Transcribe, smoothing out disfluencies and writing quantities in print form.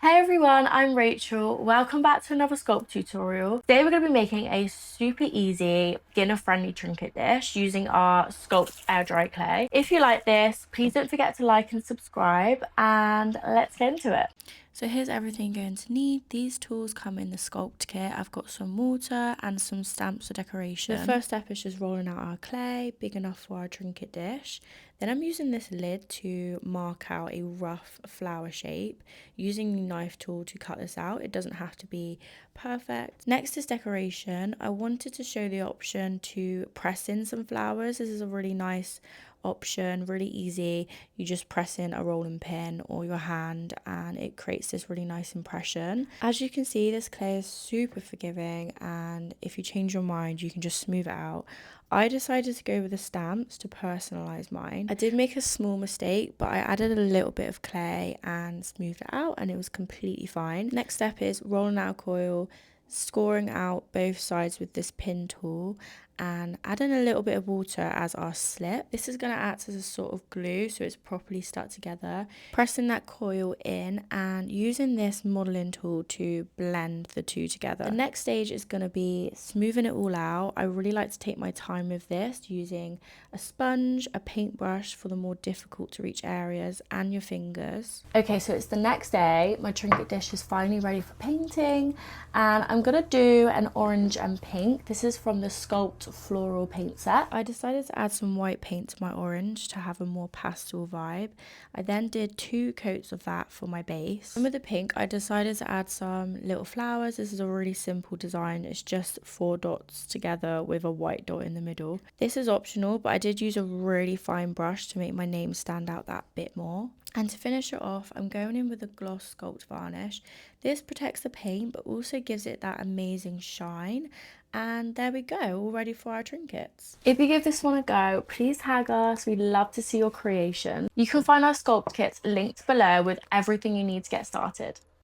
Hey everyone, I'm Rachel. Welcome back to another sculpt tutorial. Today we're going to be making a super easy, beginner-friendly trinket dish using our Sculpd air dry clay. If you like this, please don't forget to like and subscribe, and let's get into it. So here's everything you're going to need. These tools come in the Sculpd kit. I've got some mortar and some stamps for decoration. The first step is just rolling out our clay, big enough for our trinket dish. Then I'm using this lid to mark out a rough flower shape, using the knife tool to cut this out. It doesn't have to be perfect. Next is decoration. I wanted to show the option to press in some flowers. This is a really nice option, really easy. You just press in a rolling pin or your hand and it creates this really nice impression. As you can see, this clay is super forgiving, and if you change your mind you can just smooth it out. I decided to go with the stamps to personalize mine. I did make a small mistake, but I added a little bit of clay and smoothed it out and it was completely fine. Next step is rolling out a coil, scoring out both sides with this pin tool, and adding a little bit of water as our slip. This is going to act as a sort of glue so it's properly stuck together. Pressing that coil in and using this modeling tool to blend the two together. The next stage is going to be smoothing it all out. I really like to take my time with this, using a sponge, a paintbrush for the more difficult to reach areas, and your fingers. Okay, so it's the next day. My trinket dish is finally ready for painting, and I'm gonna do an orange and pink. This is from the Sculpd floral paint set. I decided to add some white paint to my orange to have a more pastel vibe. I then did 2 coats of that for my base. And with the pink, I decided to add some little flowers. This is a really simple design. It's just 4 dots together with a white dot in the middle. This is optional, but I did use a really fine brush to make my name stand out that bit more. And to finish it off, I'm going in with a gloss sculpt varnish. This protects the paint but also gives it that amazing shine. And there we go, all ready for our trinkets. If you give this one a go, please tag us. We'd love to see your creation. You can find our sculpt kits linked below with everything you need to get started.